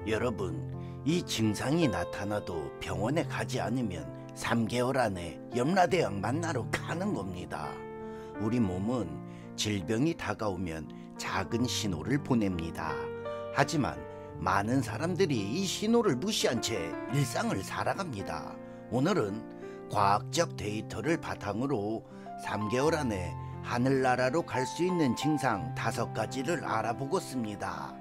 여러분, 이 증상이 나타나도 병원에 가지 않으면 3개월 안에 염라대왕 만나러 가는 겁니다. 우리 몸은 질병이 다가오면 작은 신호를 보냅니다. 하지만 많은 사람들이 이 신호를 무시한 채 일상을 살아갑니다. 오늘은 과학적 데이터를 바탕으로 3개월 안에 하늘나라로 갈 수 있는 증상 5가지를 알아보겠습니다.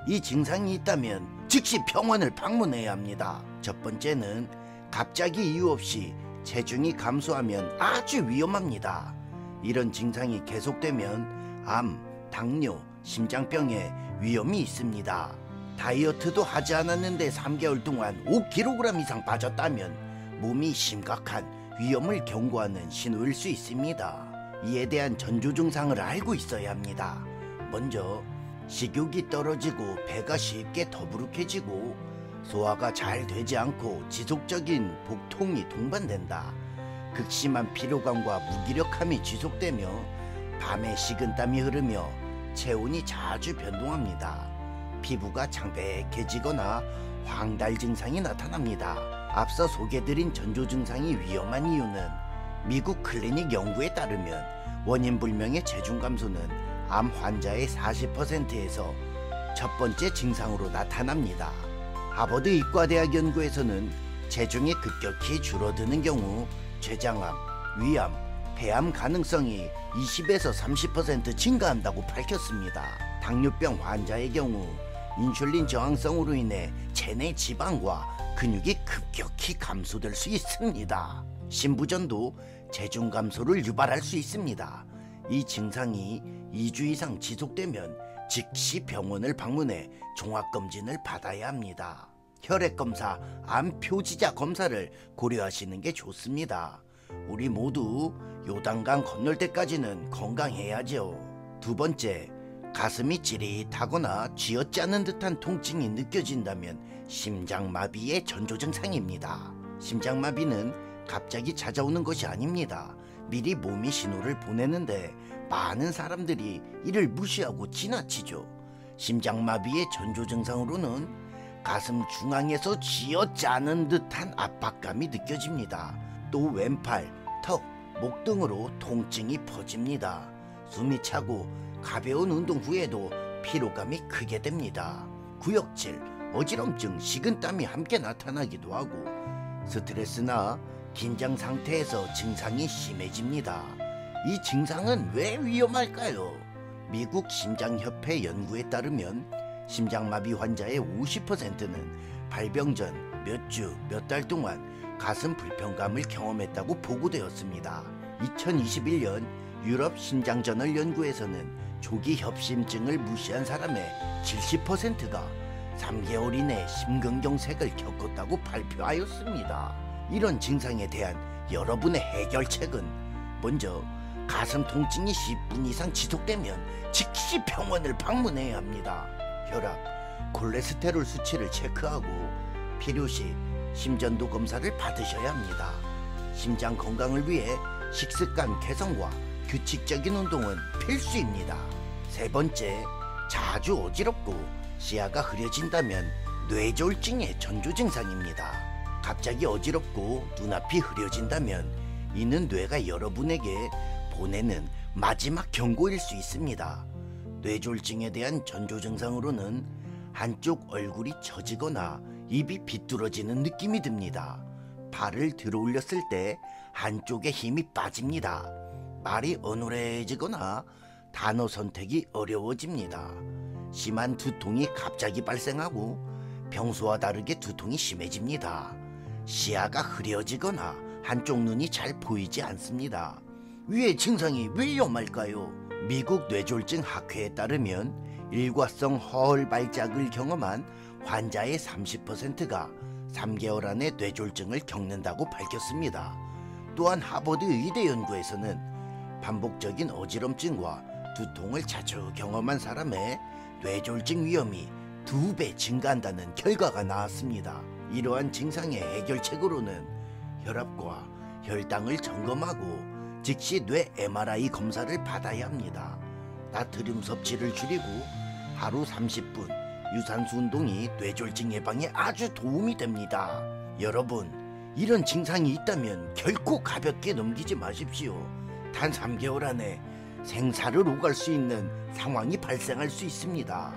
이 증상이 있다면 즉시 병원을 방문해야 합니다. 첫 번째는 갑자기 이유 없이 체중이 감소하면 아주 위험합니다. 이런 증상이 계속되면 암, 당뇨, 심장병에 위험이 있습니다. 다이어트도 하지 않았는데 3개월 동안 5kg 이상 빠졌다면 몸이 심각한 위험을 경고하는 신호일 수 있습니다. 이에 대한 전조 증상을 알고 있어야 합니다. 먼저 식욕이 떨어지고 배가 쉽게 더부룩해지고 소화가 잘 되지 않고 지속적인 복통이 동반된다. 극심한 피로감과 무기력함이 지속되며 밤에 식은땀이 흐르며 체온이 자주 변동합니다. 피부가 창백해지거나 황달 증상이 나타납니다. 앞서 소개드린 전조 증상이 위험한 이유는 미국 클리닉 연구에 따르면 원인불명의 체중 감소는 암 환자의 40%에서 첫 번째 증상으로 나타납니다. 하버드 의과대학 연구에서는 체중이 급격히 줄어드는 경우 췌장암, 위암, 폐암 가능성이 20에서 30% 증가한다고 밝혔습니다. 당뇨병 환자의 경우 인슐린 저항성으로 인해 체내 지방과 근육이 급격히 감소될 수 있습니다. 신부전도 체중 감소를 유발할 수 있습니다. 이 증상이 2주 이상 지속되면 즉시 병원을 방문해 종합검진을 받아야 합니다. 혈액검사, 암 표지자 검사를 고려하시는 게 좋습니다. 우리 모두 요단강 건널 때까지는 건강해야죠. 두 번째, 가슴이 찌릿하거나 쥐어짜는 듯한 통증이 느껴진다면 심장마비의 전조 증상입니다. 심장마비는 갑자기 찾아오는 것이 아닙니다. 미리 몸이 신호를 보내는데 많은 사람들이 이를 무시하고 지나치죠. 심장마비의 전조 증상으로는 가슴 중앙에서 쥐어짜는 듯한 압박감이 느껴집니다. 또 왼팔, 턱, 목 등으로 통증이 퍼집니다. 숨이 차고 가벼운 운동 후에도 피로감이 크게 됩니다. 구역질, 어지럼증, 식은땀이 함께 나타나기도 하고 스트레스나 긴장 상태에서 증상이 심해집니다. 이 증상은 왜 위험할까요? 미국 심장협회 연구에 따르면 심장마비 환자의 50%는 발병 전 몇 주, 몇 달 동안 가슴 불편감을 경험했다고 보고되었습니다. 2021년 유럽 심장저널 연구에서는 조기 협심증을 무시한 사람의 70%가 3개월 이내 심근경색을 겪었다고 발표하였습니다. 이런 증상에 대한 여러분의 해결책은 먼저 가슴 통증이 10분 이상 지속되면 즉시 병원을 방문해야 합니다. 혈압, 콜레스테롤 수치를 체크하고 필요시 심전도 검사를 받으셔야 합니다. 심장 건강을 위해 식습관 개선과 규칙적인 운동은 필수입니다. 세 번째, 자주 어지럽고 시야가 흐려진다면 뇌졸중의 전조 증상입니다. 갑자기 어지럽고 눈앞이 흐려진다면 이는 뇌가 여러분에게 보내는 마지막 경고일 수 있습니다. 뇌졸중에 대한 전조 증상으로는 한쪽 얼굴이 처지거나 입이 비뚤어지는 느낌이 듭니다. 발을 들어 올렸을 때 한쪽에 힘이 빠집니다. 말이 어눌해지거나 단어 선택이 어려워집니다. 심한 두통이 갑자기 발생하고 평소와 다르게 두통이 심해집니다. 시야가 흐려지거나 한쪽 눈이 잘 보이지 않습니다. 위의 증상이 왜 위험할까요? 미국 뇌졸중 학회에 따르면 일과성 허울 발작을 경험한 환자의 30%가 3개월 안에 뇌졸중을 겪는다고 밝혔습니다. 또한 하버드 의대 연구에서는 반복적인 어지럼증과 두통을 자주 경험한 사람의 뇌졸중 위험이 2배 증가한다는 결과가 나왔습니다. 이러한 증상의 해결책으로는 혈압과 혈당을 점검하고 즉시 뇌 MRI 검사를 받아야 합니다. 나트륨 섭취를 줄이고 하루 30분 유산소 운동이 뇌졸중 예방에 아주 도움이 됩니다. 여러분, 이런 증상이 있다면 결코 가볍게 넘기지 마십시오. 단 3개월 안에 생사를 오갈 수 있는 상황이 발생할 수 있습니다.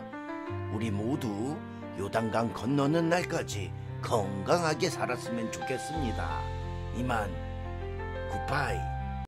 우리 모두 요단강 건너는 날까지 건강하게 살았으면 좋겠습니다. 이만 굿바이.